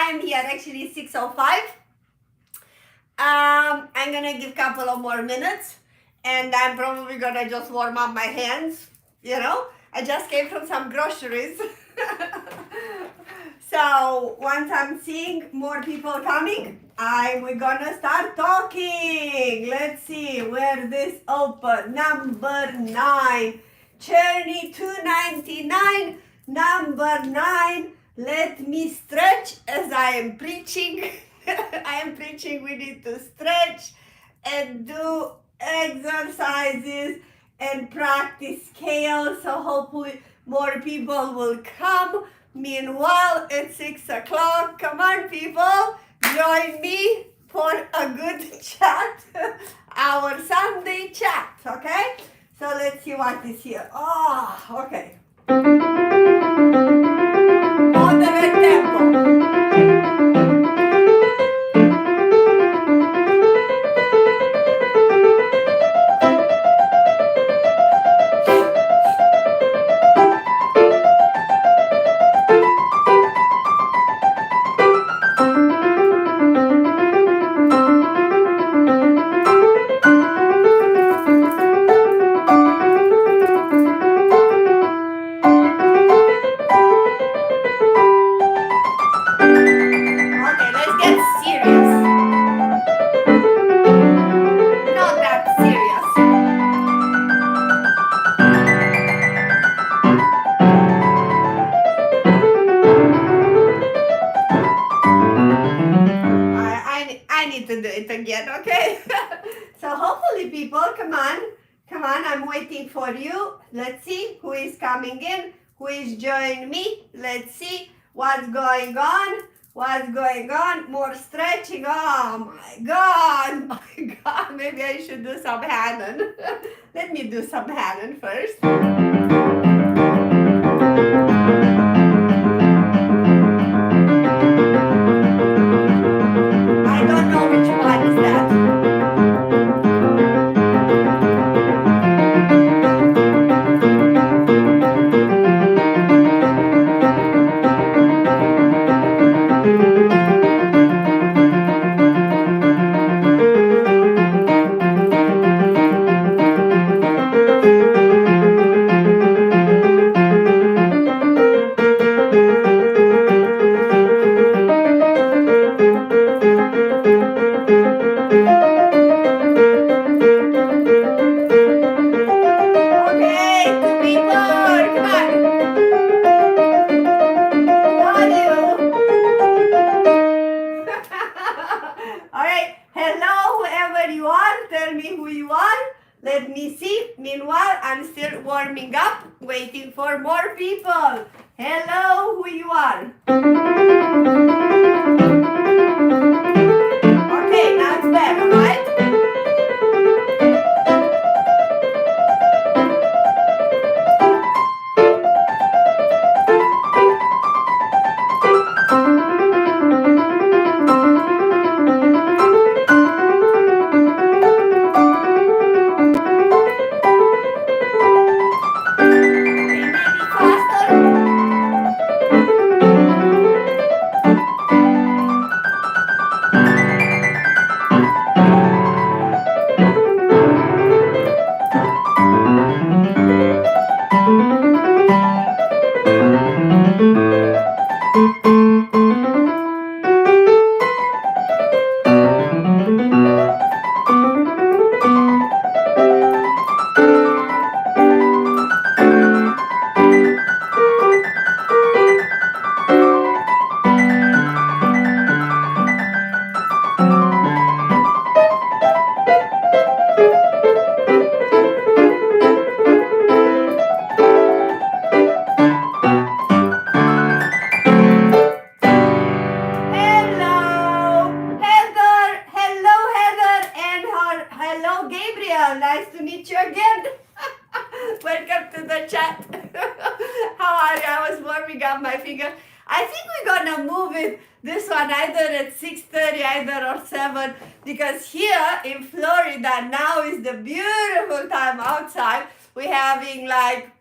time here, actually 6:05. I'm gonna give a couple of more minutes, and I'm probably gonna just warm up my hands. You know, I just came from some groceries. So once I'm seeing more people coming, we're gonna start talking. Let's see where this open. Number 9, Czerny 299. Number 9. Let me stretch as I am preaching. I am preaching. We need to stretch and do exercises and practice scales. So hopefully more people will come. Meanwhile, it's 6 o'clock. Come on, people, join me for a good chat, our Sunday chat, okay? So let's see what is here. Oh, okay. Moderate tempo. Okay, so hopefully people, come on, I'm waiting for you. Let's see who is coming in, who is joining me. Let's see what's going on, more stretching. Oh my god, maybe I should do some Hanon. Let me do some Hanon first. Waiting for more people. Hello, who you are? Okay, now it's better, right? This one either at 6:30, either or 7, because here in Florida now is the beautiful time outside. We're having like,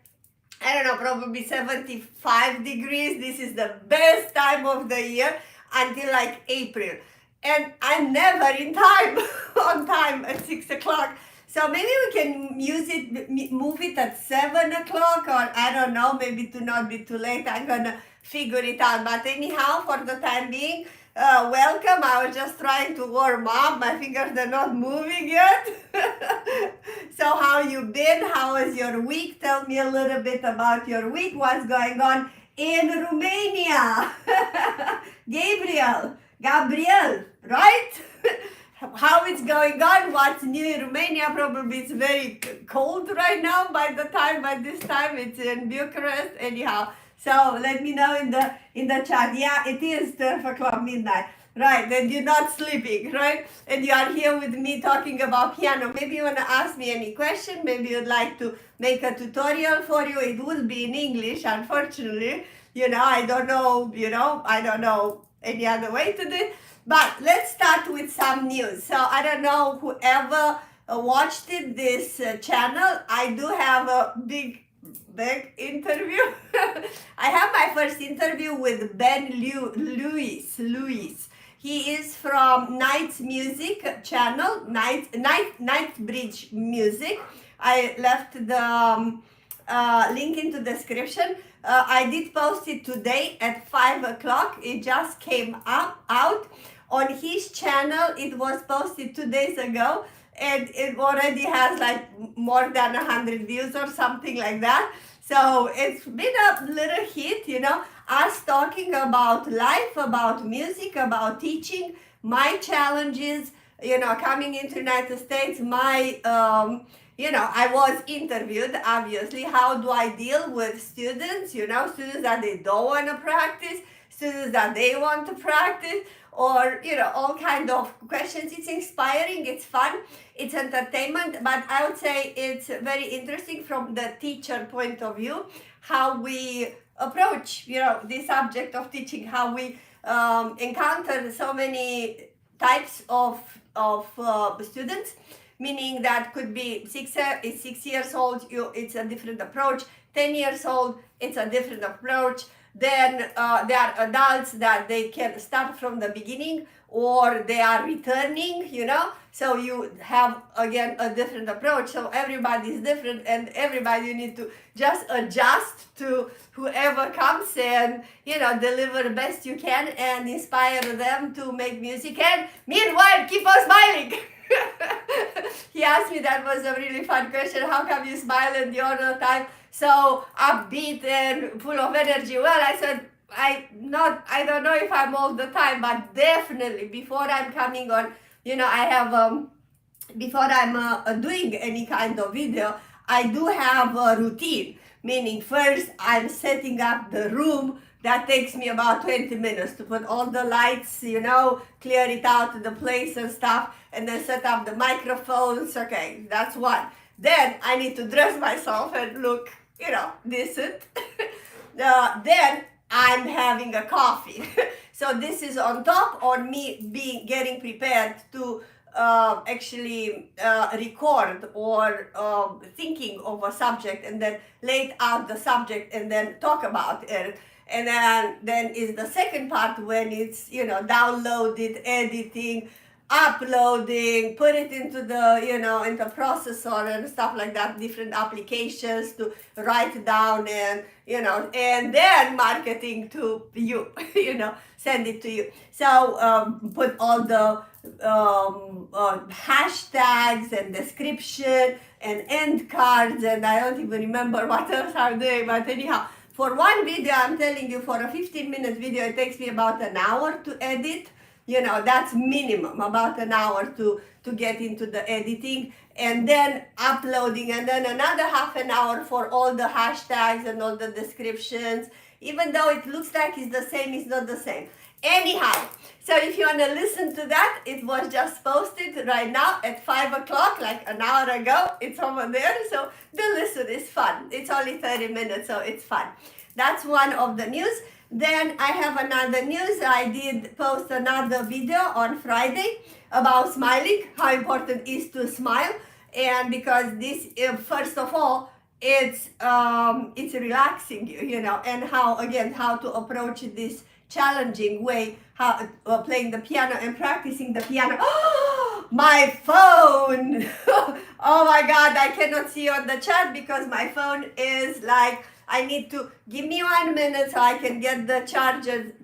I don't know, probably 75 degrees. This is the best time of the year. until like April. And I'm never in time, on time at 6 o'clock. So maybe we can move it at 7 o'clock, or I don't know, maybe to not be too late. I'm gonna figure it out. But anyhow, for the time being, welcome. I was just trying to warm up. My fingers are not moving yet. So how you been? How was your week? Tell me a little bit about your week. What's going on in Romania? Gabriel, right? How it's going on? What's new in Romania? Probably it's very cold right now. By this time it's in Bucharest. Anyhow, so let me know in the chat. Yeah, it is 12 o'clock midnight, right? And you're not sleeping, right? And you are here with me talking about piano. Maybe you want to ask me any question. Maybe you'd like to make a tutorial for you. It will be in English, unfortunately. I don't know any other way to do it. But let's start with some news. So I don't know whoever watched this channel. I do have a big interview. I have my first interview with Ben Lewis. He is from Night's Music channel, Night Bridge Music. I left the link in the description. I did post it today at 5 o'clock. It just came out. On his channel, it was posted 2 days ago, and it already has like more than 100 views or something like that. So it's been a little hit, us talking about life, about music, about teaching, my challenges, coming into the United States, my, I was interviewed, obviously, how do I deal with students, students that they don't want to practice, students that they want to practice, or, all kind of questions. It's inspiring, it's fun, it's entertainment, but I would say it's very interesting from the teacher point of view, how we approach, the subject of teaching, how we encounter so many types of students, meaning that could be 6 years old, it's a different approach, 10 years old, it's a different approach. Then there are adults that they can start from the beginning, or they are returning, so you have again a different approach. So everybody is different, and everybody need to just adjust to whoever comes and deliver the best you can and inspire them to make music, and meanwhile keep on smiling. He asked me, that was a really fun question, how come you smile and the other time so upbeat and full of energy? Well, I said, I don't know if I'm all the time, but definitely before I'm coming on, I have, before I'm doing any kind of video, I do have a routine, meaning first I'm setting up the room. That takes me about 20 minutes to put all the lights, clear it out to the place and stuff, and then set up the microphones. Okay, that's one. Then I need to dress myself and look, decent. Then I'm having a coffee. So this is on top on me getting prepared to actually record or thinking of a subject, and then lay out the subject and then talk about it. And then is the second part when it's, downloaded, editing, uploading, put it into the, into processor and stuff like that, different applications to write down, and, and then marketing to you, send it to you. So put all the hashtags and description and end cards, and I don't even remember what else I'm doing, but anyhow, for one video, I'm telling you, for a 15-minute video, it takes me about an hour to edit. That's minimum, about an hour to get into the editing, and then uploading, and then another half an hour for all the hashtags and all the descriptions. Even though it looks like it's the same, it's not the same. Anyhow, so if you want to listen to that, it was just posted right now at 5 o'clock, like an hour ago. It's over there, so do listen, it's fun. It's only 30 minutes, so it's fun. That's one of the news. Then I have another news. I did post another video on Friday about smiling, how important it is to smile. And because this, first of all, it's relaxing you, and how to approach this challenging way how playing the piano and practicing the piano. My phone! Oh my God, I cannot see on the chat because my phone is like, I need to give me 1 minute so I can get the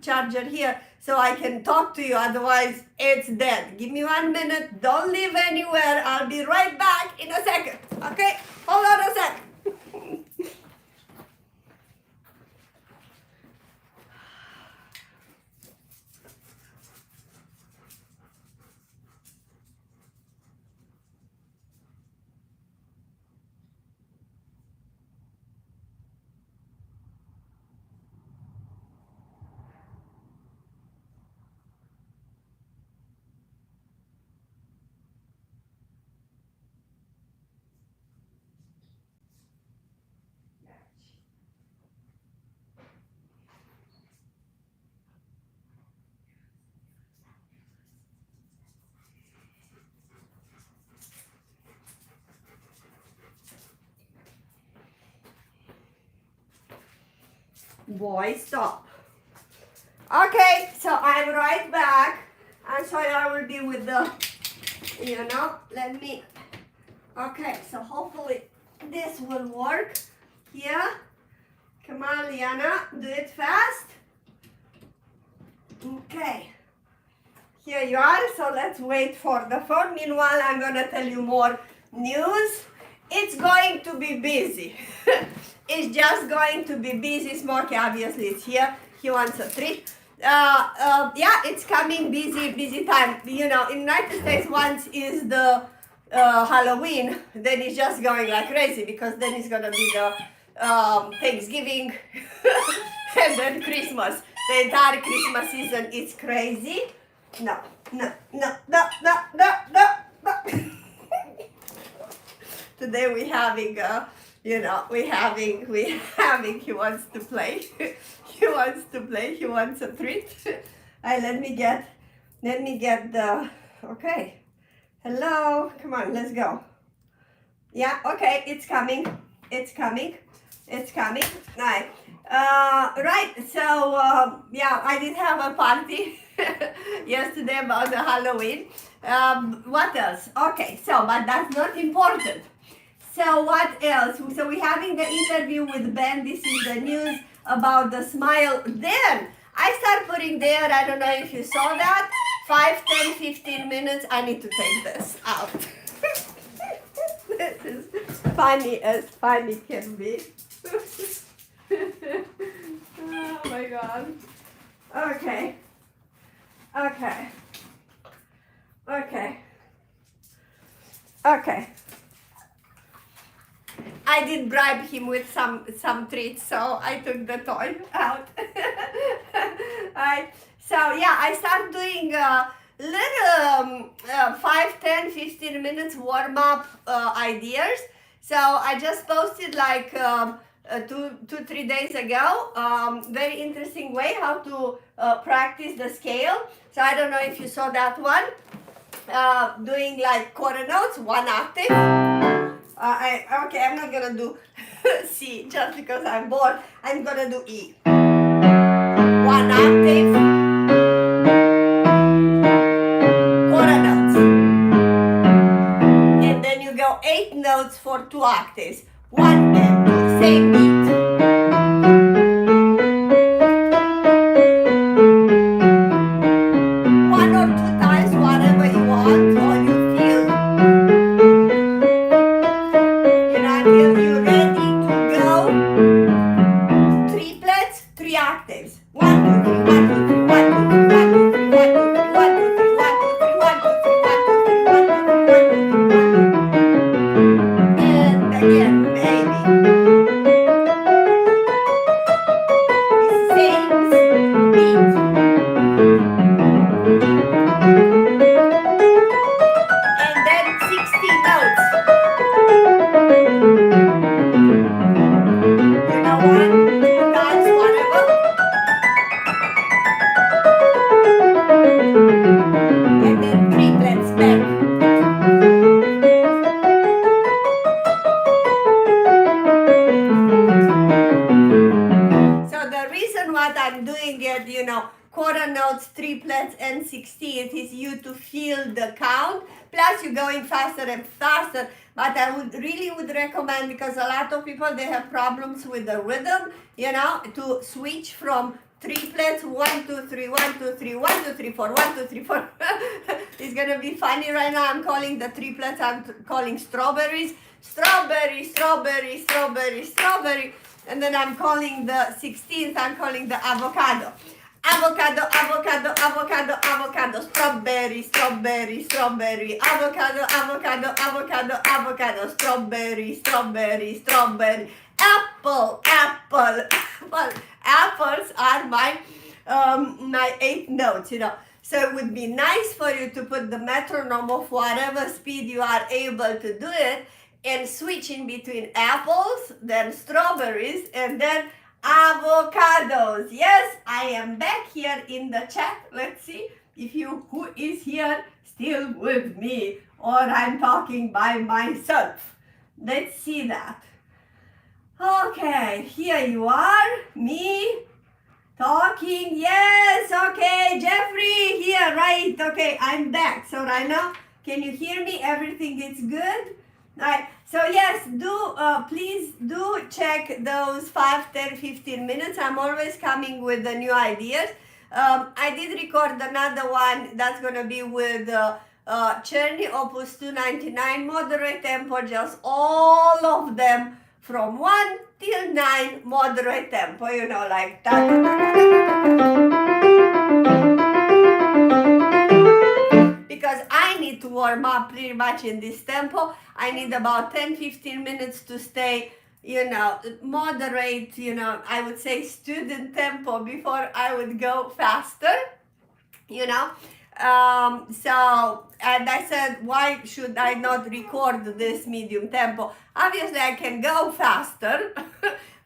charger here so I can talk to you, otherwise it's dead. Give me 1 minute, don't leave anywhere, I'll be right back in a second, okay? Hold on a sec. Boy, stop. Okay, so I'm right back. I'm sorry, I will be with the, let me, okay, so hopefully this will work here. Come on, Liana, do it fast. Okay, here you are, so let's wait for the phone. Meanwhile, I'm gonna tell you more news. It's going to be busy. It's just going to be busy. Smokey obviously is here. He wants a treat. Yeah, it's coming busy time. You know, in United States, once is the Halloween, then it's just going like crazy because then it's gonna be the Thanksgiving and then Christmas. The entire Christmas season is crazy. No. Today we having he wants to play. He wants a treat. Let me get the, okay. Hello, come on, let's go. Yeah, okay, it's coming. Right. Right, so, yeah, I did have a party yesterday about the Halloween. What else? Okay, so, but that's not important. So what else? So we're having the interview with Ben. This is the news about the smile. Then I start putting there, I don't know if you saw that, 5, 10, 15 minutes. I need to take this out. This is funny as funny can be. Oh my God. Okay. I did bribe him with some treats, so I took the toy out. So yeah, I start doing little 5, 10, 15 minutes warm-up ideas. So I just posted like 2-3 days ago, very interesting way how to practice the scale. So I don't know if you saw that one, doing like quarter notes, 1 octave. Okay, I'm not gonna do C just because I'm bored. I'm gonna do E. 1 octave, quarter notes. And then you go 8 notes for 2 octaves. 1 and 2, same beat. triplets and 16th is you to feel the count, plus you're going faster and faster. But I would recommend, because a lot of people, they have problems with the rhythm, you know, to switch from triplets, 1, 2, 3, 1, 2, 3, 1, 2, 3, 4, 1, 2, 3, 4. It's gonna be funny right now. I'm calling the triplets, I'm calling strawberries. Strawberry, strawberry, strawberry, strawberry. And then I'm calling the 16th, I'm calling the avocado. Avocado, avocado, avocado, avocado, strawberry, strawberry, strawberry, avocado, avocado, avocado, avocado, strawberry, strawberry, strawberry, apple, apple. Well, apples are my 8 notes, you know. So it would be nice for you to put the metronome of whatever speed you are able to do it, and switch in between apples, then strawberries, and then avocados. Yes, I am back here in the chat. Let's see if you who is here still with me, or I'm talking by myself. Let's see that. Okay, here you are, me talking. Yes, okay, Jeffrey here, right? Okay, I'm back. So right now, can you hear me? Everything is good? Right. So yes, please do check those 5, 10, 15 minutes. I'm always coming with the new ideas. I did record another one that's going to be with Czerny, Opus 299, moderate tempo, just all of them from 1 till 9, moderate tempo, you know, like because I need to warm up pretty much in this tempo. I need about 10-15 minutes to stay, you know, moderate, you know, I would say student tempo before I would go faster, you know. So, and I said, why should I not record this medium tempo? Obviously, I can go faster,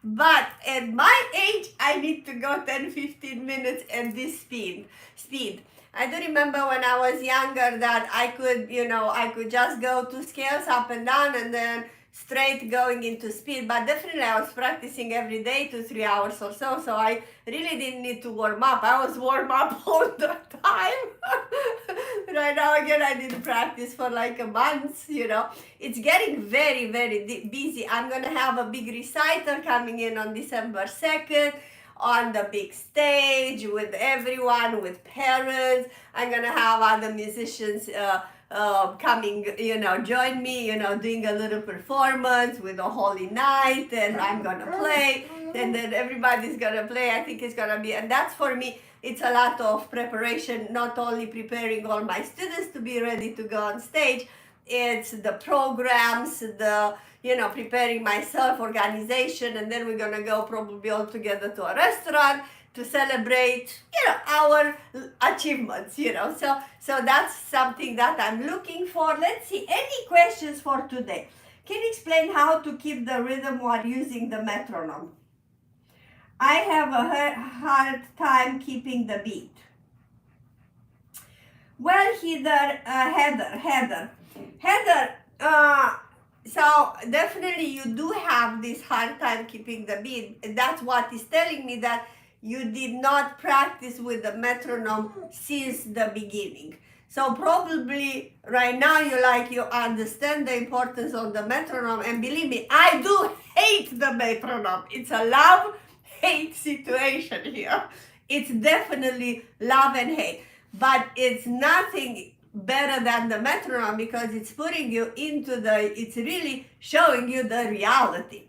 but at my age, I need to go 10-15 minutes at this speed. I do remember when I was younger that I could, you know, I could just go 2 scales up and down and then straight going into speed, but definitely I was practicing every day 2-3 hours or so, so I really didn't need to warm up. I was warm up all the time. Right now again, I didn't practice for like a month, you know. It's getting very, very busy. I'm gonna have a big recital coming in on December 2nd. On the big stage with everyone, with parents. I'm gonna have other musicians coming, you know, join me, you know, doing a little performance with a holy night, and I'm gonna play, and then everybody's gonna play. I think it's gonna be, and that's for me, it's a lot of preparation, not only preparing all my students to be ready to go on stage, it's the programs, the, you know, preparing myself, organization, and then we're gonna go probably all together to a restaurant to celebrate, you know, our achievements, you know. So that's something that I'm looking for. Let's see, any questions for today? Can you explain how to keep the rhythm while using the metronome? I have a hard time keeping the beat. Well, Heather, so definitely you do have this hard time keeping the beat. That's what is telling me that you did not practice with the metronome since the beginning. So probably right now you understand the importance of the metronome, and believe me, I do hate the metronome. It's a love-hate situation here. It's definitely love and hate, but it's nothing better than the metronome because it's putting you into it's really showing you the reality.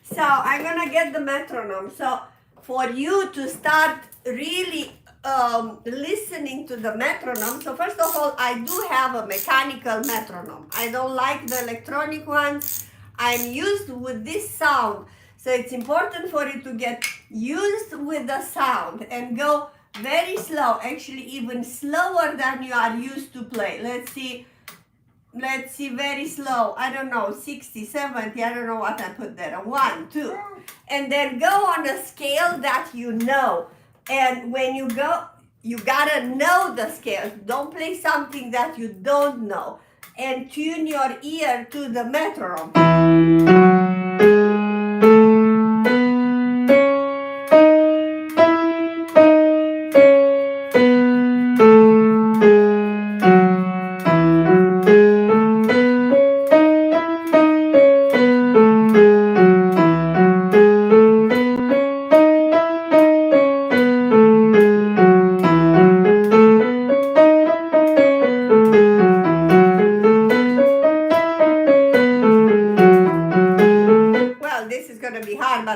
So I'm gonna get the metronome. So for you to start really listening to the metronome, so first of all, I do have a mechanical metronome. I don't like the electronic ones. I'm used with this sound. So it's important for you to get used with the sound and go very slow, actually even slower than you are used to play. Let's see, very slow. I don't know, 60, 70, I don't know what I put there. 1, 2. And then go on a scale that you know. And when you go, you gotta know the scales. Don't play something that you don't know. And tune your ear to the metronome.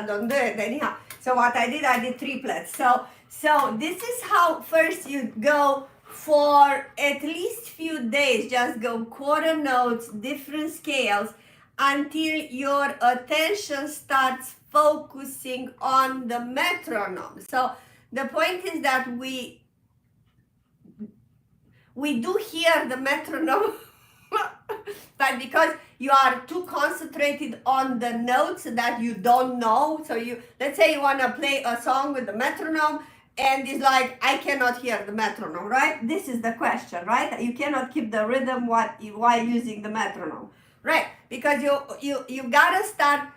don't do it anyhow. So what I did triplets. So this is how first you go for at least few days, just go quarter notes, different scales, until your attention starts focusing on the metronome. So the point is that we do hear the metronome, but because you are too concentrated on the notes that you don't know. So let's say you want to play a song with the metronome, and it's like, I cannot hear the metronome, right? This is the question, right? You cannot keep the rhythm while using the metronome, right? Because you gotta start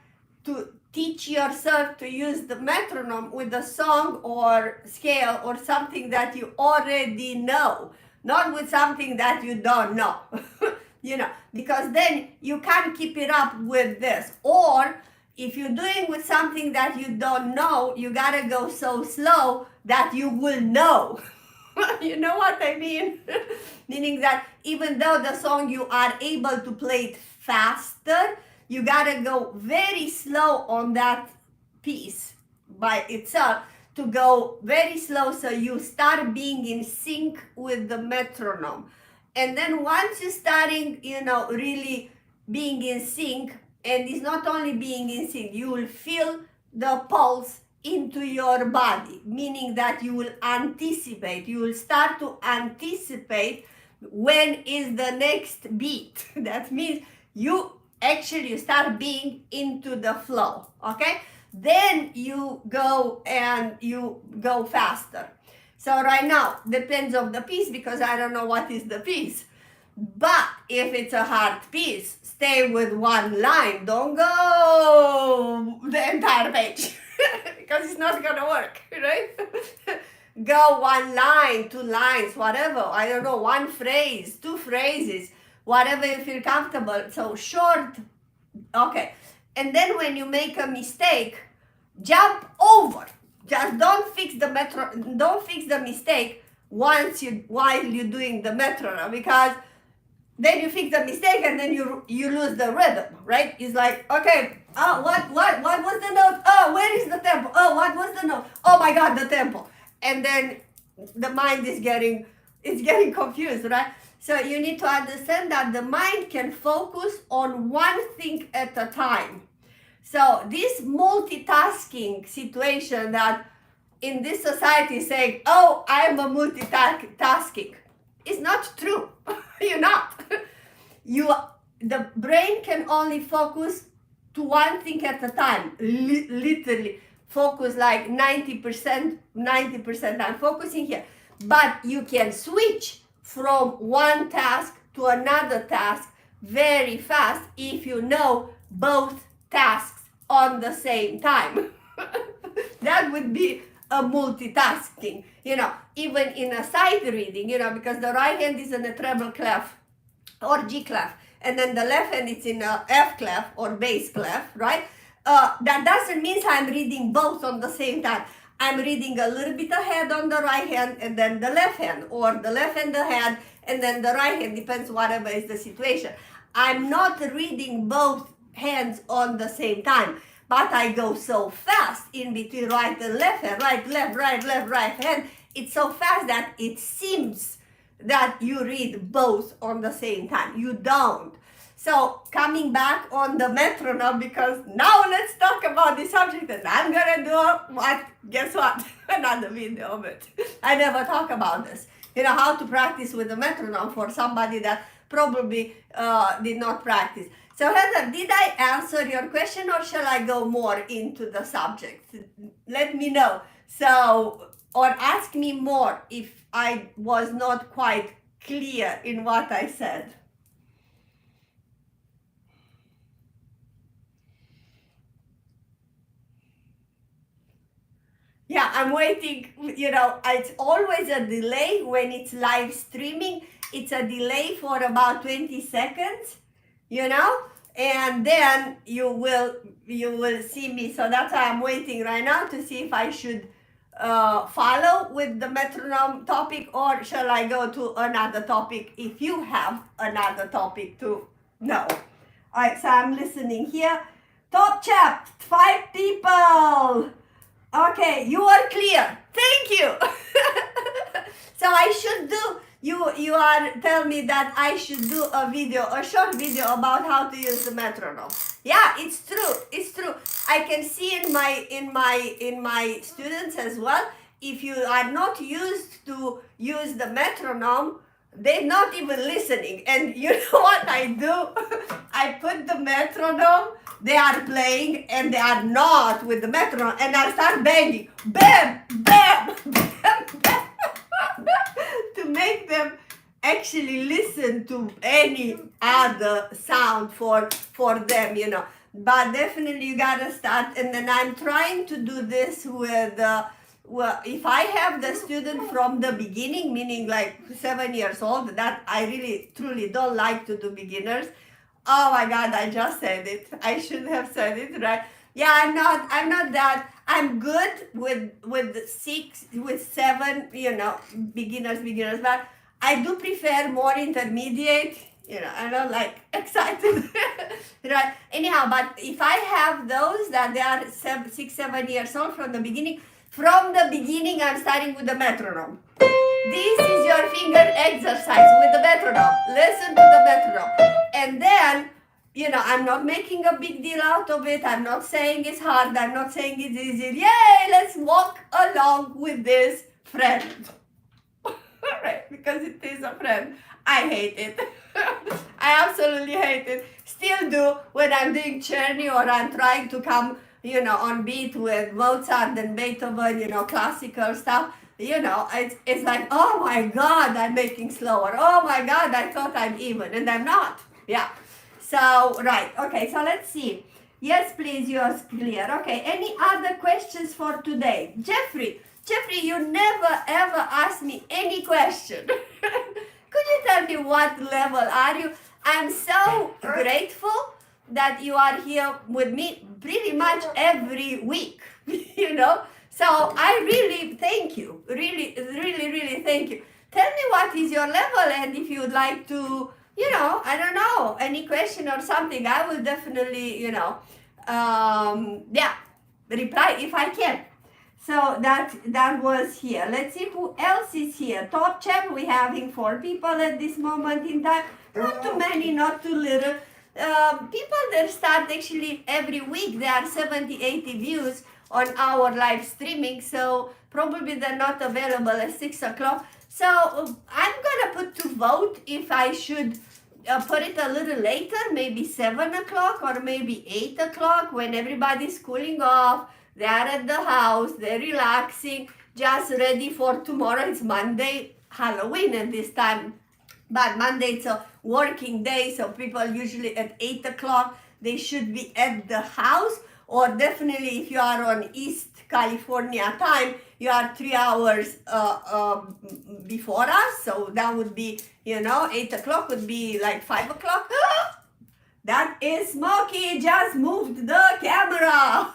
to teach yourself to use the metronome with a song or scale or something that you already know, not with something that you don't know. Because then you can't keep it up with this. Or if you're doing with something that you don't know, you gotta go so slow that you will know. You know what I mean? Meaning that even though the song you are able to play it faster, you gotta go very slow on that piece by itself, to go very slow so you start being in sync with the metronome. And then once you're starting, really being in sync, and it's not only being in sync, you will feel the pulse into your body, meaning that you will anticipate, you will start to anticipate when is the next beat. That means you start being into the flow, okay? Then you go faster. So right now, depends on the piece, because I don't know what is the piece. But if it's a hard piece, stay with one line. Don't go the entire page because it's not gonna work, right? Go one line, 2 lines, whatever. I don't know, one phrase, 2 phrases, whatever you feel comfortable. So short, okay. And then when you make a mistake, jump over. Just don't fix the mistake while you're doing the metronome, because then you fix the mistake and then you lose the rhythm, right? It's like, okay, what was the note? Oh, where is the tempo? Oh, what was the note? Oh my God, the tempo. And then the mind is getting confused, right? So you need to understand that the mind can focus on one thing at a time. So this multitasking situation that in this society is saying, oh, I'm a multitasking, is not true. You're not. The brain can only focus to one thing at a time, literally focus like 90% I'm focusing here. But you can switch from one task to another task very fast if you know both tasks on the same time. That would be a multitasking, even in a sight reading, because the right hand is in a treble clef or G clef, and then the left hand is in a F clef or bass clef, right? That doesn't mean I'm reading both on the same time. I'm reading a little bit ahead on the right hand and then the left hand, or the left hand ahead and then the right hand, depends whatever is the situation. I'm not reading both hands on the same time, but I go so fast in between right and left hand, right, left, right hand. It's so fast that it seems that you read both on the same time. You don't. So coming back on the metronome, because now let's talk about the subject, and I'm gonna do guess what? Another video of it. I never talk about this. How to practice with the metronome for somebody that probably did not practice. So Heather, did I answer your question, or shall I go more into the subject? Let me know. So, or ask me more if I was not quite clear in what I said. Yeah, I'm waiting. It's always a delay when it's live streaming. It's a delay for about 20 seconds, and then you will see me. So that's why I'm waiting right now to see if I should follow with the metronome topic, or shall I go to another topic if you have another topic to know. All right, so I'm listening here. Top chat, 5 people. Okay, you are clear. Thank you. So I should do, you are tell me that I should do a video, a short video about how to use the metronome. Yeah, it's true. It's true. I can see in my students as well. If you are not used to use the metronome, they're not even listening. And you know what I do? I put the metronome, they are playing, and they are not with the metronome, and I start banging. Bam, bam, bam, bam. To make them actually listen to any other sound for them, you know. But definitely you gotta start, and then I'm trying to do this with well, if I have the student from the beginning, meaning like 7 years old, that I really truly don't like to do beginners. Oh my God, I just said it. I should have said it, right? Yeah, I'm not that. I'm good with 6, with 7, you know, beginners, but I do prefer more intermediate, you know, I don't like excited, right? Anyhow, but if I have those that they are 6, 7 years old from the beginning, I'm starting with the metronome. This is your finger exercise with the metronome. Listen to the metronome. And then, you know, I'm not making a big deal out of it. I'm not saying it's hard. I'm not saying it's easy. Yay, let's walk along with this friend. Right, because it is a friend. I hate it. I absolutely hate it. Still do when I'm doing Czerny or I'm trying to come, you know, on beat with Mozart and Beethoven, you know, classical stuff. You know, it's like, oh my God, I'm making slower. Oh my God, I thought I'm even, and I'm not. Yeah. So, right. Okay, so let's see. Yes, please, you're clear. Okay, any other questions for today? Jeffrey, you never ever asked me any question. Could you tell me what level are you? I'm so grateful that you are here with me pretty much every week, you know? So I really thank you. Really thank you. Tell me what is your level, and if you'd like to, you know, I don't know, any question or something, I will definitely, you know, yeah, reply if I can. So that was here. Let's see who else is here. Top chat, we're having 4 people at this moment in time. Not too many, not too little. People that start actually every week, there are 70, 80 views on our live streaming. So probably they're not available at 6 o'clock. So I'm gonna put to vote if I should put it a little later, maybe 7 o'clock or maybe 8 o'clock when everybody's cooling off. They are at the house, they're relaxing, just ready for tomorrow. It's Monday, Halloween at this time. But Monday it's a working day, so people usually at 8 o'clock, they should be at the house. Or definitely if you are on East California time, you are 3 hours before us. So that would be, you know, 8 o'clock would be like 5 o'clock. That is Smokey, just moved the camera.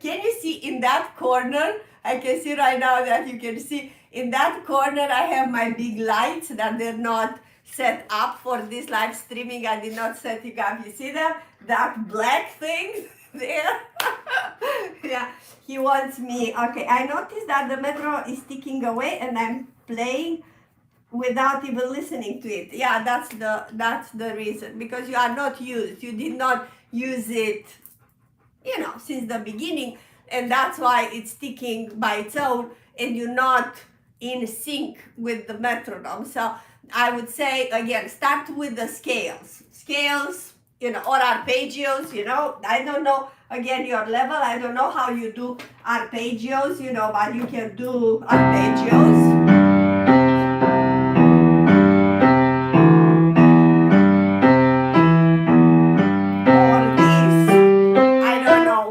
Can you see in that corner? I can see right now that you can see in that corner I have my big lights that they're not set up for this live streaming. I did not set it up. You see them? That black thing there? Yeah, he wants me. Okay, I noticed that the metro is ticking away and I'm playing without even listening to it. Yeah, that's the reason, because you are not used. You did not use it, you know, since the beginning, and that's why it's ticking by its own and you're not in sync with the metronome. So I would say, again, start with the scales, you know, or arpeggios, you know. I don't know, again, your level. I don't know how you do arpeggios, you know, but you can do arpeggios.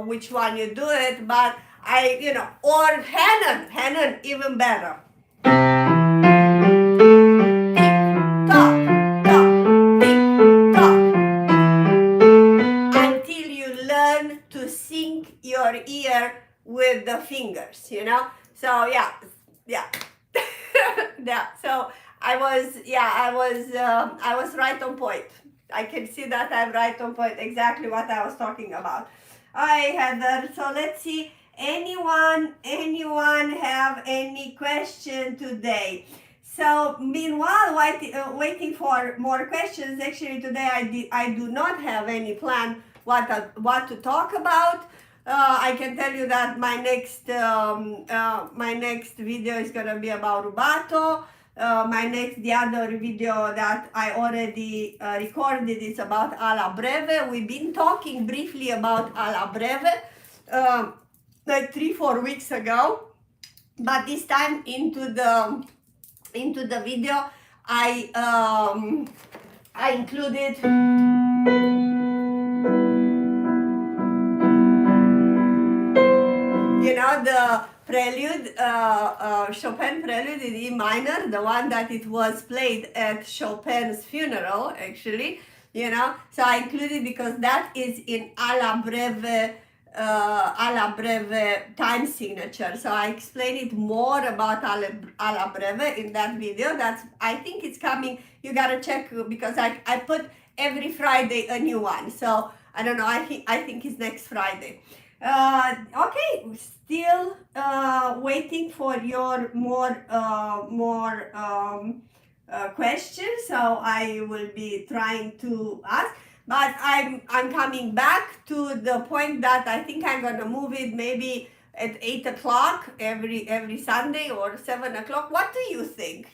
Which one you do it, but I, you know, or Hanon, even better. Tick tock, tick tock, until you learn to sync your ear with the fingers, you know. So yeah. Yeah. So I was right on point. I can see that I'm right on point, exactly what I was talking about. Hi, Heather. So let's see. Anyone have any question today? So meanwhile, waiting for more questions. Actually, today I do not have any plan what to talk about. I can tell you that my next video is gonna be about rubato. The other video that I already recorded is about alla breve. We've been talking briefly about alla breve like 3-4 weeks ago, but this time into the video I included the prelude, Chopin prelude in E minor, the one that it was played at Chopin's funeral, actually, so I included because that is in alla breve time signature. So I explain it more about alla breve in that video. I think it's coming. You gotta check because I put every Friday a new one. So I don't know. I think it's next Friday. Okay, still waiting for your more questions. So I will be trying to ask. But I'm coming back to the point that I think I'm gonna move it maybe at 8 o'clock every Sunday or 7 o'clock. What do you think?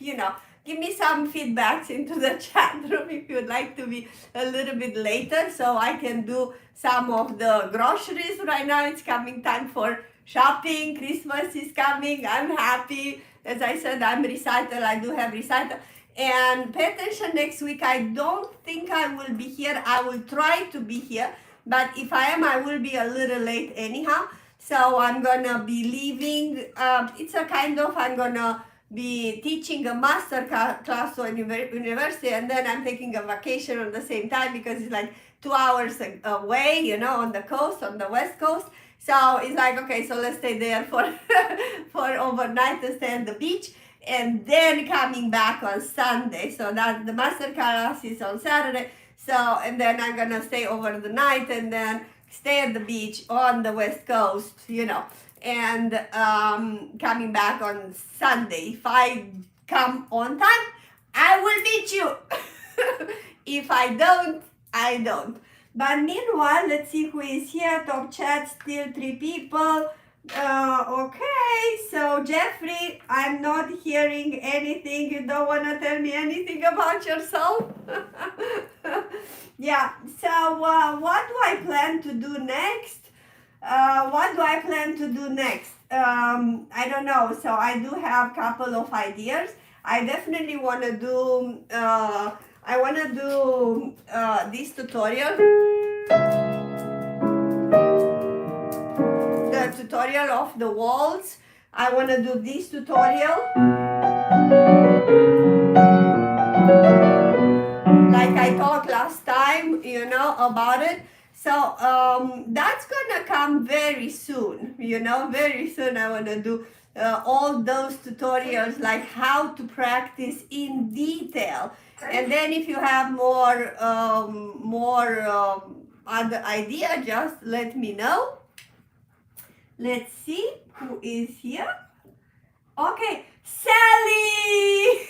Give me some feedbacks into the chat room if you'd like to be a little bit later so I can do some of the groceries. Right now it's coming time for shopping. Christmas is coming. I'm happy. As I said, I'm recital. I do have recital. And pay attention next week. I don't think I will be here. I will try to be here. But if I am, I will be a little late anyhow. So I'm going to be leaving. I'm going to be teaching a master class on university. And then I'm taking a vacation on the same time because it's like 2 hours away, on the coast, on the west coast. So it's like, okay, so let's stay there for overnight and stay at the beach. And then coming back on Sunday, so that the master class is on Saturday. So, and then I'm gonna stay over the night and then stay at the beach on the west coast, and coming back on Sunday. If I come on time, I will meet you. If I don't, I don't. But meanwhile, let's see who is here. Top chat, still 3 people. Okay, so Jeffrey, I'm not hearing anything. You don't want to tell me anything about yourself? Yeah, so what do I plan to do next? I don't know. So I do have a couple of ideas. I definitely want to do, this tutorial. The tutorial of the waltz. I want to do this tutorial. Like I talked last time, about it. So that's gonna come very soon, very soon. I want to do all those tutorials, like how to practice in detail. And then if you have more other idea, just let me know. Let's see who is here. Okay, Sally!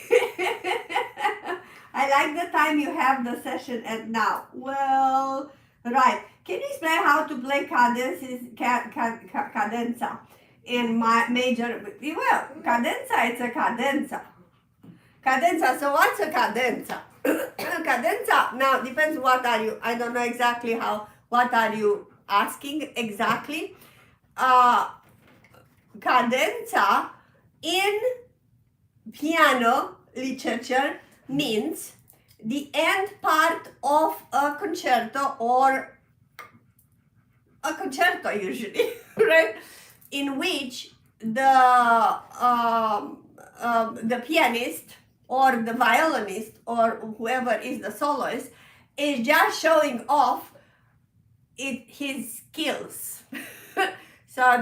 I like the time you have the session at now. Well, right. Can you explain how to play cadenza in my major? Well, cadenza, it's a cadenza. Cadenza, so what's a cadenza? Cadenza, now depends what are you, I don't know exactly what are you asking exactly. Cadenza in piano literature means the end part of a concerto, or a concerto usually, right? In which the pianist or the violinist or whoever is the soloist is just showing off his skills. So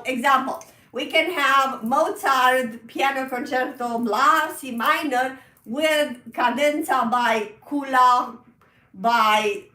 example, we can have Mozart piano concerto blah C minor with cadenza by Kula, by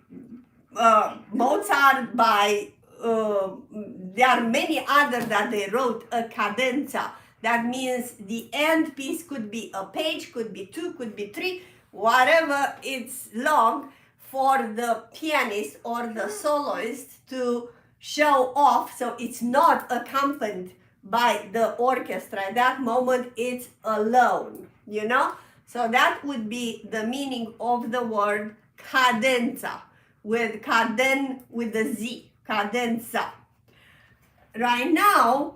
Mozart, by there are many others that they wrote a cadenza. That means the end piece could be a page, could be 2, could be 3, whatever it's long, for the pianist or the soloist to show off, so it's not accompanied by the orchestra. At that moment it's alone, you know? So that would be the meaning of the word cadenza, with caden with the Z, cadenza. Right now,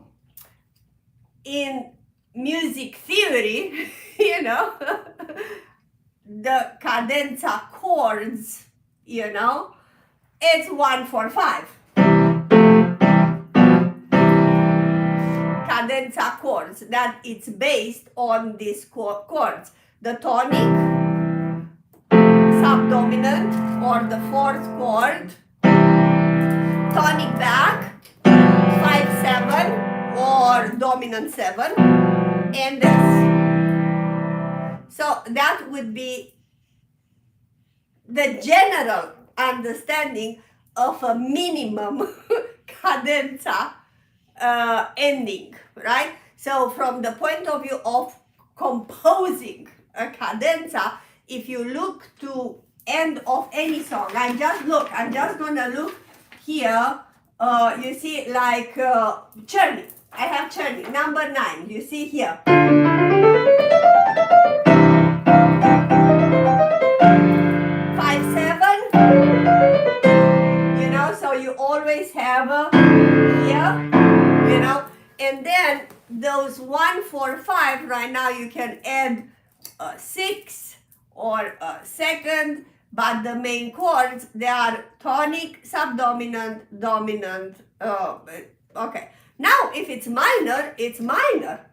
in music theory, you know, the cadenza chords, you know, it's 1-4-5. Cadenza chords, that it's based on these chords. The tonic, subdominant, or the fourth chord, tonic back, 5-7, or dominant 7, and this. So that would be the general understanding of a minimum cadenza ending, right? So from the point of view of composing a cadenza, if you look to end of any song, I'm just gonna look here, you see, like Czerny. I have Czerny, number 9, you see here. 5-7, you know, so you always have a here, you know, and then those 1-4-5, right now you can add a 6 or a second, but the main chords, they are tonic, subdominant, dominant, okay. Now if it's minor, it's minor.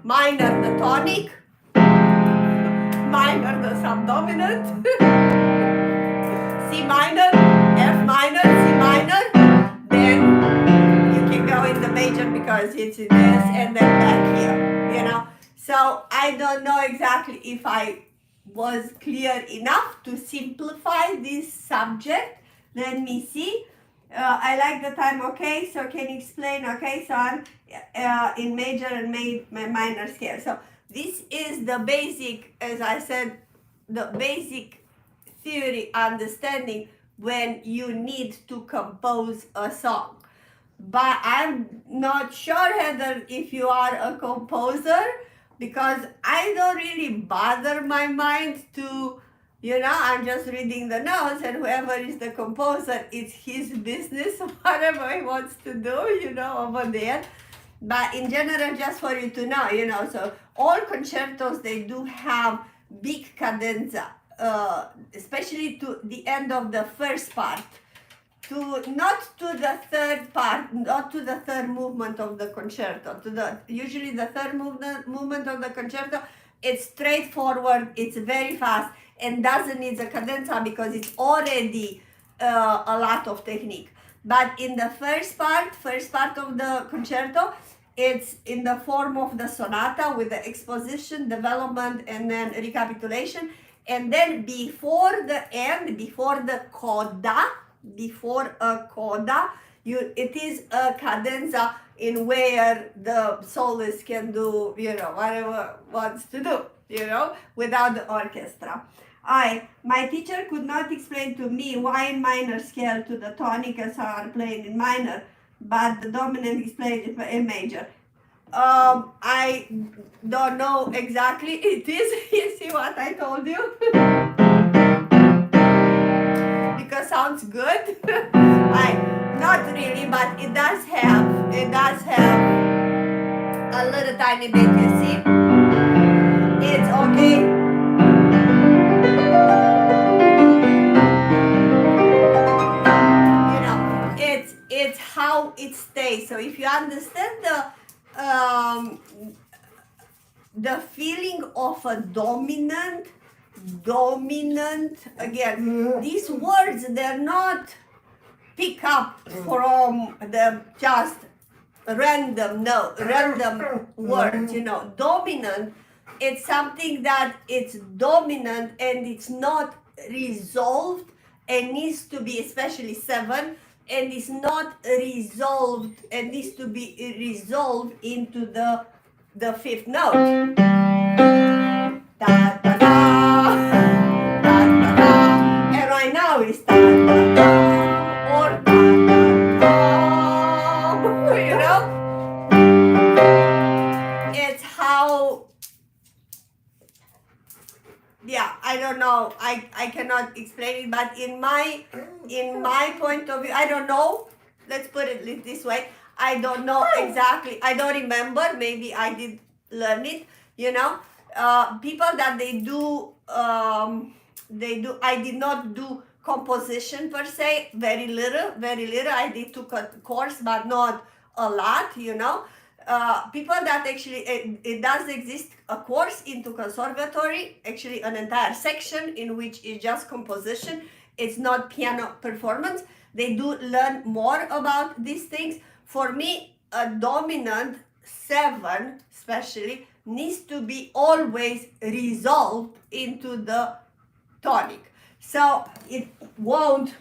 Minor the tonic, minor the subdominant, C minor, F minor, C minor, then you can go in the major because it's in this, and then back here, you know. So I don't know exactly if I was clear enough to simplify this subject. Let me see. I like the time, okay, so can you explain, okay, so I'm in major and minor scale. So this is the basic, as I said, the basic theory understanding when you need to compose a song. But I'm not sure, Heather, if you are a composer, because I don't really bother my mind to, you know, I'm just reading the notes, and whoever is the composer, it's his business, whatever he wants to do, you know, over there. But in general, just for you to know, you know, so all concertos, they do have big cadenza, especially to the end of the first part, not to the third part, not to the third movement of the concerto. Usually the third movement of the concerto, it's straightforward, it's very fast, and doesn't need a cadenza because it's already a lot of technique. But in the first part of the concerto, it's in the form of the sonata with the exposition, development, and then recapitulation. And then before the end, before the coda, it is a cadenza in where the soloist can do, you know, whatever wants to do, you know, without the orchestra. My teacher could not explain to me why in minor scale to the tonic and so are playing in minor, but the dominant is played in major. I don't know exactly. It is, you see what I told you? Because sounds good. Not really, but it does have a little tiny bit, you see? It's okay. You know, it's how it stays. So if you understand the feeling of a dominant, again, these words, they're not pick up from the just random words, you know. Dominant it's something that it's dominant and it's not resolved and needs to be, especially 7, and is not resolved and needs to be resolved into the 5th note. Da, da, da, da, da, da. And right now it's da, da, da, or da, da, da. You know? It's how, yeah, I don't know. I cannot explain it, but in my point of view, I don't know. Let's put it this way. I don't know exactly. I don't remember. Maybe I did learn it. You know, people that they do. I did not do composition per se. Very little. I did took a course, but not a lot. You know. People that actually, it does exist a course into conservatory, actually an entire section in which is just composition. It's not piano performance. They do learn more about these things. For me, a dominant 7 especially needs to be always resolved into the tonic. So it won't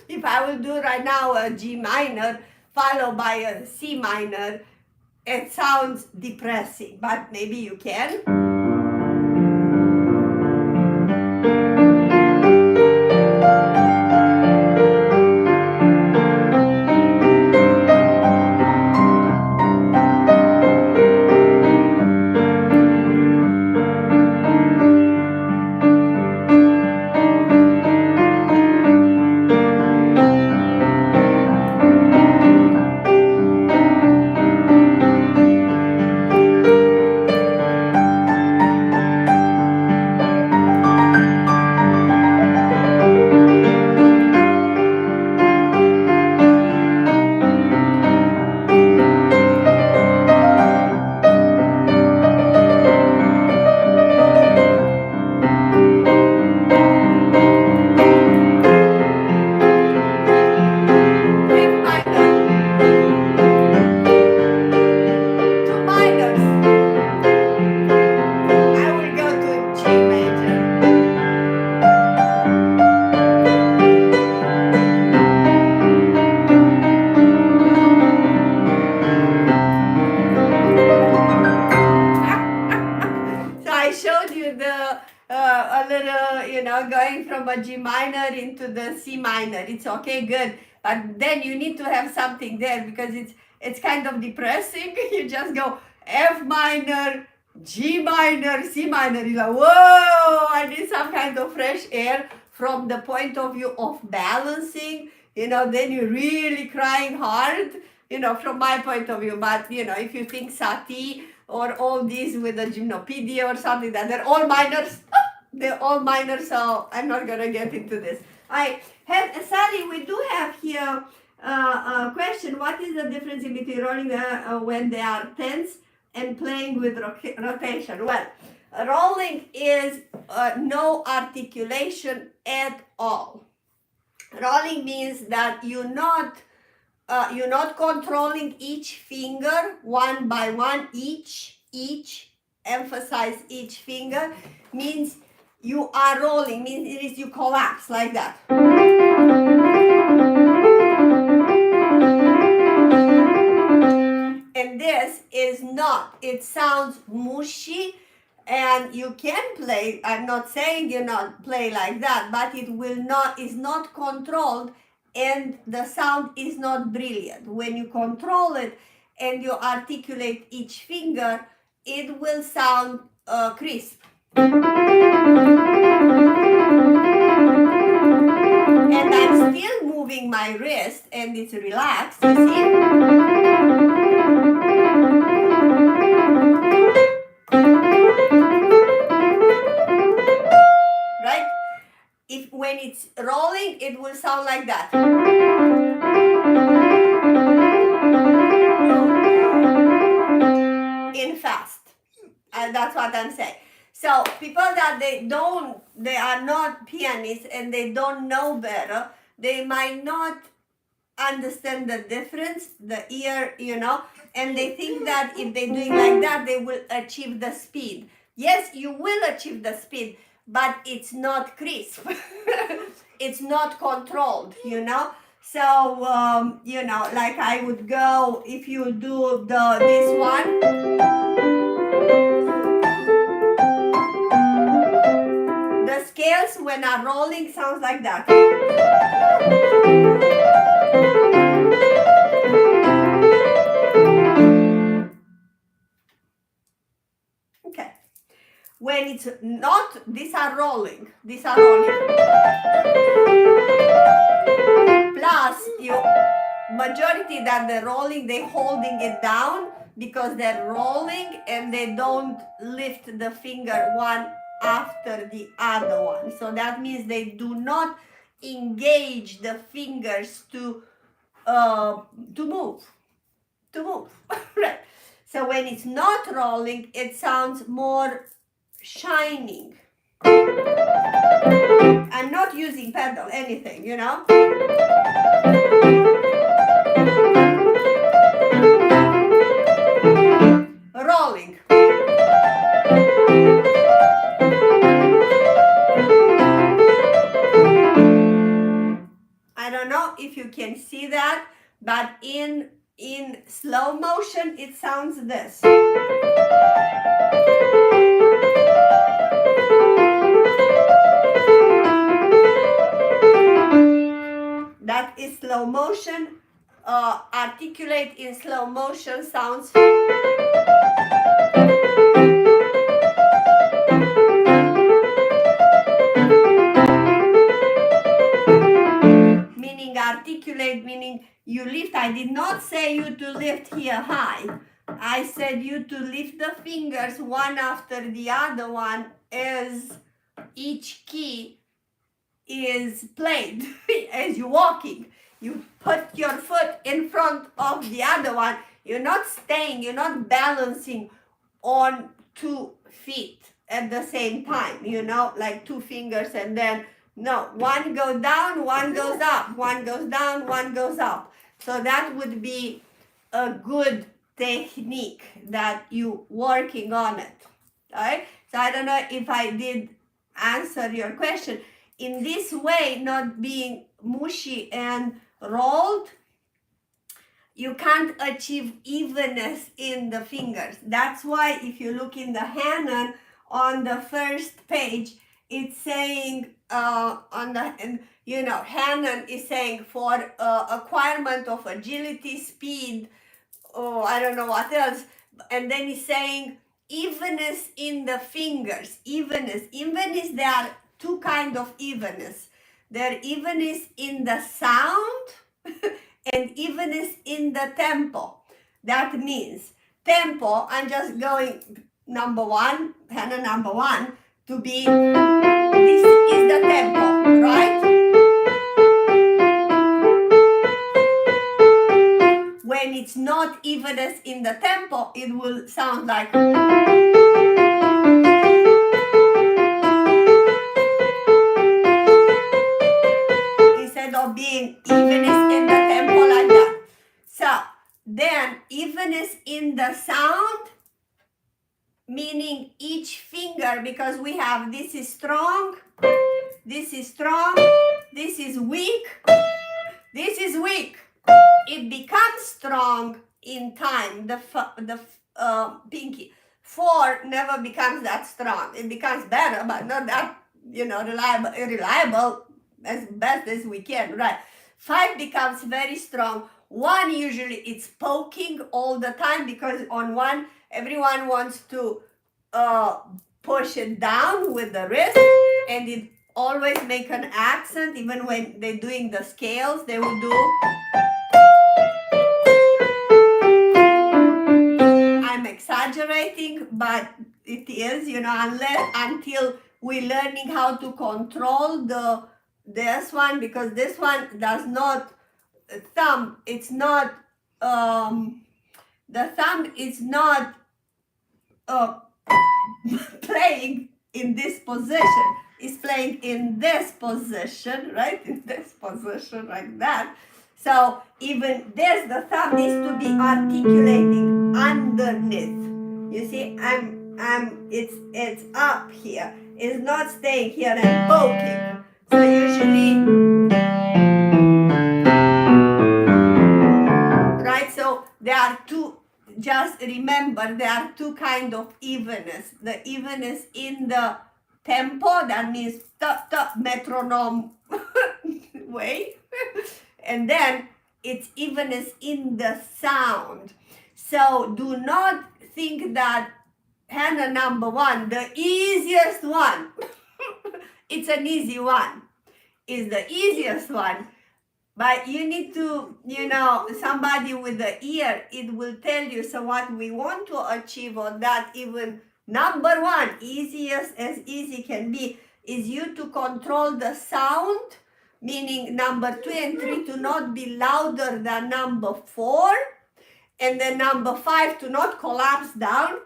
if I will do right now a G minor followed by a C minor, it sounds depressing, but maybe you can. Going from a G minor into the C minor. It's okay, good. But then you need to have something there because it's kind of depressing. You just go F minor, G minor, C minor. You're like, whoa, I need some kind of fresh air from the point of view of balancing. Then you're really crying hard, from my point of view. But, if you think Satie or all these with the gymnopedia or something, that they're all minors. They're all minor, so I'm not gonna get into this. Sally, we do have here a question. What is the difference in between rolling when they are tense and playing with rotation? Well, rolling is no articulation at all. Rolling means that you're not controlling each finger one by one. Each emphasize each finger means you are rolling, means it is you collapse like that. And this is not, it sounds mushy, and you can play, I'm not saying you not play like that, but it is not controlled, and the sound is not brilliant. When you control it and you articulate each finger, it will sound crisp. And I'm still moving my wrist and it's relaxed, you see? Right? When it's rolling, it will sound like that. That's what I'm saying. So people that they are not pianists and they don't know better, they might not understand the difference, the ear, and they think that if they're doing like that, they will achieve the speed. Yes, you will achieve the speed, but it's not crisp. It's not controlled, So, like I would go, if you do this one, the scales when are rolling sounds like that. Okay. When it's not, these are rolling. Plus, majority that they're rolling, they're holding it down because they're rolling and they don't lift the finger one after the other one. So that means they do not engage the fingers to move. Right. So when it's not rolling, it sounds more shining. I'm not using pedal, anything, Rolling. I don't know if you can see that, but in slow motion, it sounds this. That is slow motion. Articulate in slow motion sounds. Meaning articulate, meaning you lift. I did not say you to lift here high. I said you to lift the fingers one after the other one as each key is played as you're walking. You put your foot in front of the other one. You're not you're not balancing on 2 feet at the same time, like 2 fingers and then, no, one goes down, one goes up, one goes down, one goes up. So that would be a good technique that you working on it. All right? So I don't know if I did answer your question. In this way, not being mushy and rolled, you can't achieve evenness in the fingers. That's why if you look in the Hanon on the first page, it's saying Hanon is saying for acquirement of agility, speed, I don't know what else, and then he's saying evenness in the fingers. Evenness, there are 2 kinds of evenness. There evenness in the sound and evenness in the tempo. That means tempo, I'm just going number 1, Hanon number 1, to be, this is the tempo, right? When it's not evenness in the tempo, it will sound like. Instead of being evenness in the tempo like that. So then evenness in the sound, meaning each finger, because we have this is strong, this is strong, this is weak, this is weak. It becomes strong in time, the pinky. 4 never becomes that strong. It becomes better, but not that, reliable as best as we can, right? 5 becomes very strong. 1 usually it's poking all the time because on 1, everyone wants to push it down with the wrist, and it always make an accent. Even when they're doing the scales, they will do. I'm exaggerating, but it is, until we're learning how to control this one, because this one does not thumb. It's not the thumb is not playing in this position, is playing in this position, right? In this position like that. So even this, the thumb needs to be articulating underneath. You see, it's up here. It's not staying here and poking. So usually, right? So there are two. Just remember, there are two kind of evenness. The evenness in the tempo, that means metronome way, and then it's evenness in the sound. So do not think that Hanon number 1, the easiest one, it's an easy one, is the easiest one. But you need to, somebody with the ear, it will tell you. So what we want to achieve on that, even number 1, easiest as easy can be, is you to control the sound, meaning number 2 and 3 to not be louder than number 4, and then number 5 to not collapse down.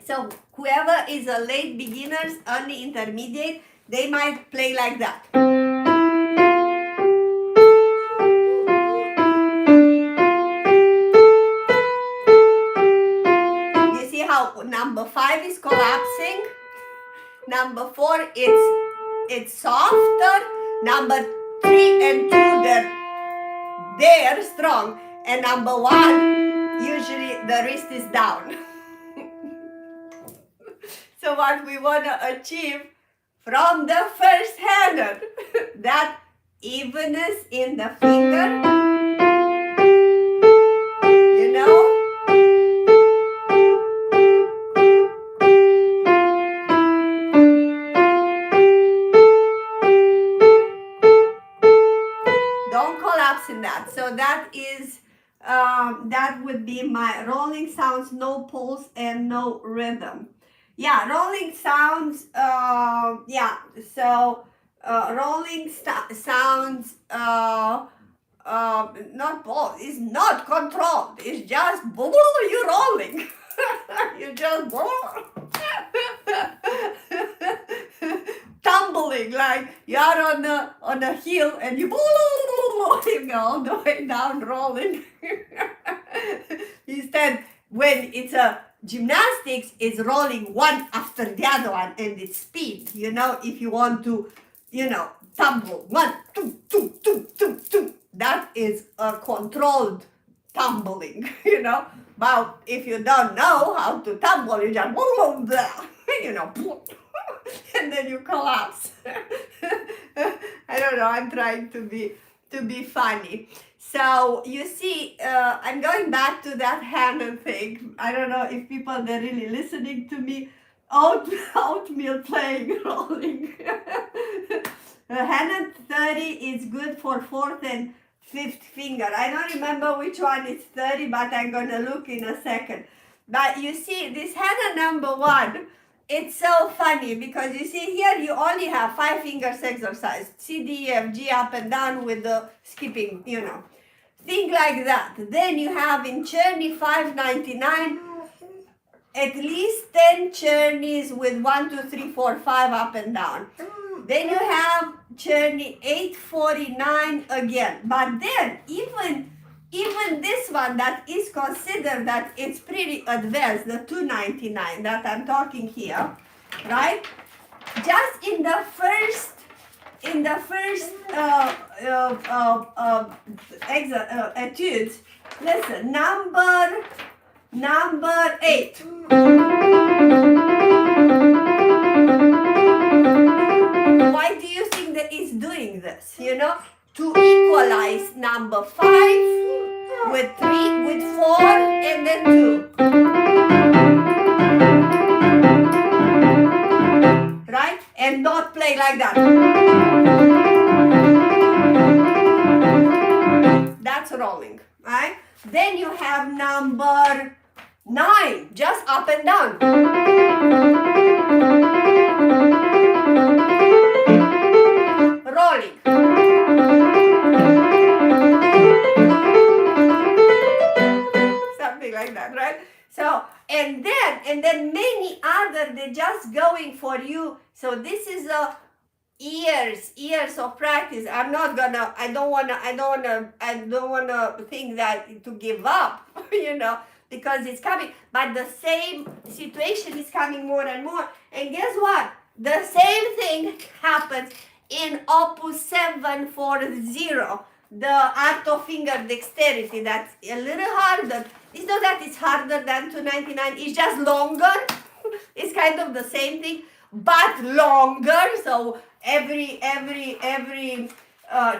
So whoever is a late beginners, early intermediate, they might play like that. Number 5 is collapsing. Number 4, it's softer. Number 3 and 2, they're strong. And number 1, usually the wrist is down. So what we want to achieve from the first Hanon, that evenness in the finger, in that. So that is that would be my rolling sounds, no pulse and no rhythm. Yeah, rolling sounds. So rolling sounds. Not pulse. It's not controlled. It's just you're rolling. You just tumbling, like you are on a hill and you go all the way down rolling. Instead, when it's a gymnastics, it's rolling one after the other one, and it's speed. If you want to, tumble 1, 2, 2, 2, 2, 2. That is a controlled tumbling. But if you don't know how to tumble, you just and then you collapse. I don't know, I'm trying to be funny. So you see, I'm going back to that Hanon thing. I don't know if people, they're really listening to me. Oatmeal playing, rolling. Hanon 30 is good for 4th and 5th finger. I don't remember which one is 30, but I'm going to look in a second. But you see, this Hanon number 1, it's so funny because you see here you only have 5 fingers exercise. C, D, E, F, G, up and down with the skipping, Think like that. Then you have in Czerny 599, at least 10 Czernys with 1, 2, 3, 4, 5 up and down. Then you have Czerny 849 again. But then even this one that is considered that it's pretty advanced, the 299 that I'm talking here, right? Just in the first etudes, listen, number 8. Why do you think that it's doing this? To equalize number 5 with 3, with 4, and then 2. Right? And not play like that. That's rolling, right? Then you have number 9, just up and down. Rolling. Something like that, right? So, and And then many other, they're just going for you. So this is a years of practice. I don't wanna think that to give up, because it's coming. But the same situation is coming more and more. And guess what? The same thing happens in Opus 740, the art of finger dexterity. That's a little harder. It's not that it's harder than 299, it's just longer. It's kind of the same thing, but longer. So every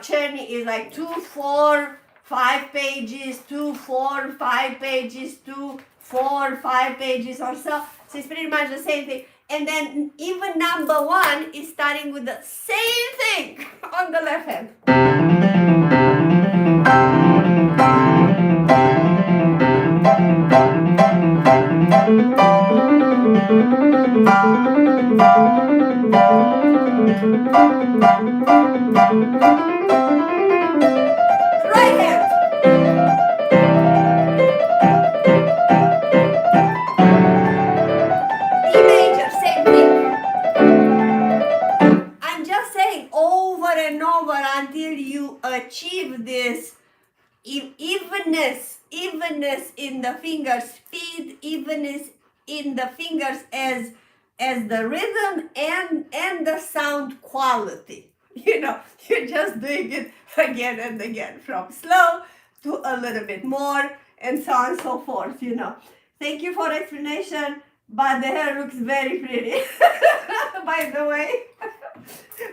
Czerny is like 2, 4, 5 pages, 2, 4, 5 pages, 2, 4, 5 pages or so. So it's pretty much the same thing. And then even number 1 is starting with the same thing on the left hand. Right hand. E major, same thing. I'm just saying over and over until you achieve this evenness in the fingers, speed, evenness in the fingers as the rhythm and the sound quality. You're just doing it again and again, from slow to a little bit more, and so on and so forth. Thank you for explanation, but the hair looks very pretty. By the way.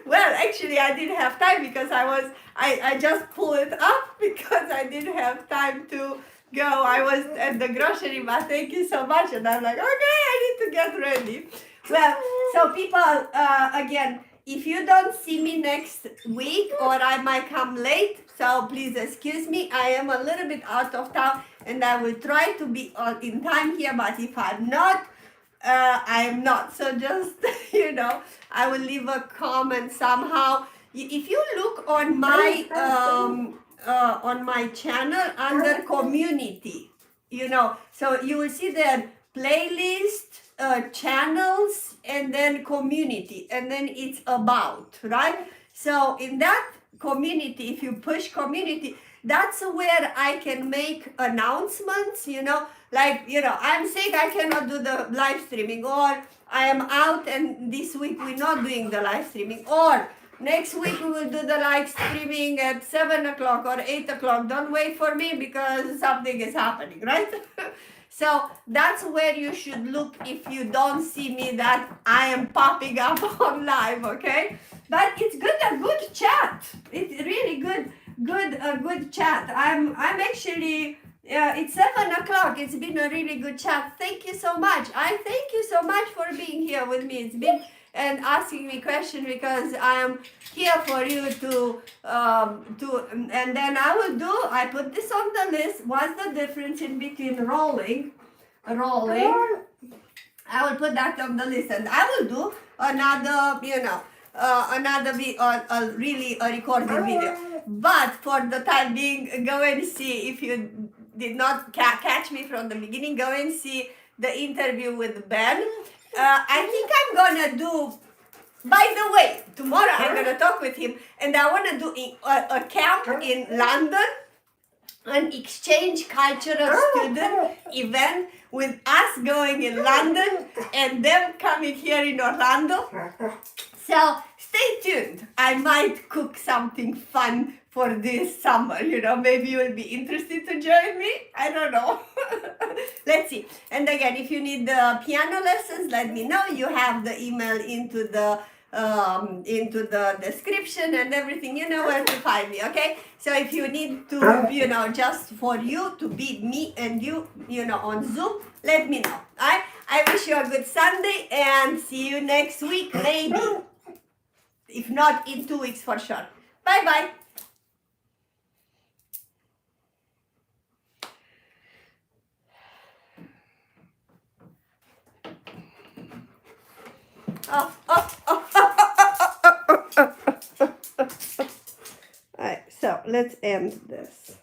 Well, actually, I didn't have time because I just pulled it up because I didn't have time to go. I was at the grocery, but thank you so much. And I'm like, okay, I need to get ready. Well, so people, again, if you don't see me next week, or I might come late, so please excuse me. I am a little bit out of town, and I will try to be in time here, but if I'm not, I am not. So just, I will leave a comment somehow. If you look on my channel under community, so you will see there playlist, channels, and then community, and then it's about, right? So in that community, if you push community, that's where I can make announcements, I'm saying I cannot do the live streaming, or I am out and this week we're not doing the live streaming, or next week we will do the live streaming at 7 o'clock or 8 o'clock. Don't wait for me because something is happening, right? So that's where you should look if you don't see me, that I am popping up on live, okay? But it's a good chat. It's really good chat. I'm actually, it's 7 o'clock. It's been a really good chat. Thank you so much. I thank you so much for being here with me. It's been, and asking me questions, because I am here for you to, and then I put this on the list. What's the difference in between rolling? I will put that on the list, and I will do another, really a recorded video. But for the time being, go and see, if you did not catch me from the beginning, go and see the interview with Ben. I think I'm gonna do, by the way, tomorrow I'm gonna talk with him, and I wanna do a camp in London, an exchange cultural student event with us going in London and them coming here in Orlando. So stay tuned. I might cook something fun for this summer, maybe you will be interested to join me. I don't know. Let's see. And again, if you need the piano lessons, let me know. You have the email into the description and everything. You know where to find me, okay? So if you need to, just for you to be me and you, on Zoom, let me know. All right? I wish you a good Sunday and see you next week, maybe. If not, in 2 weeks for sure. Bye-bye. All right, so let's end this.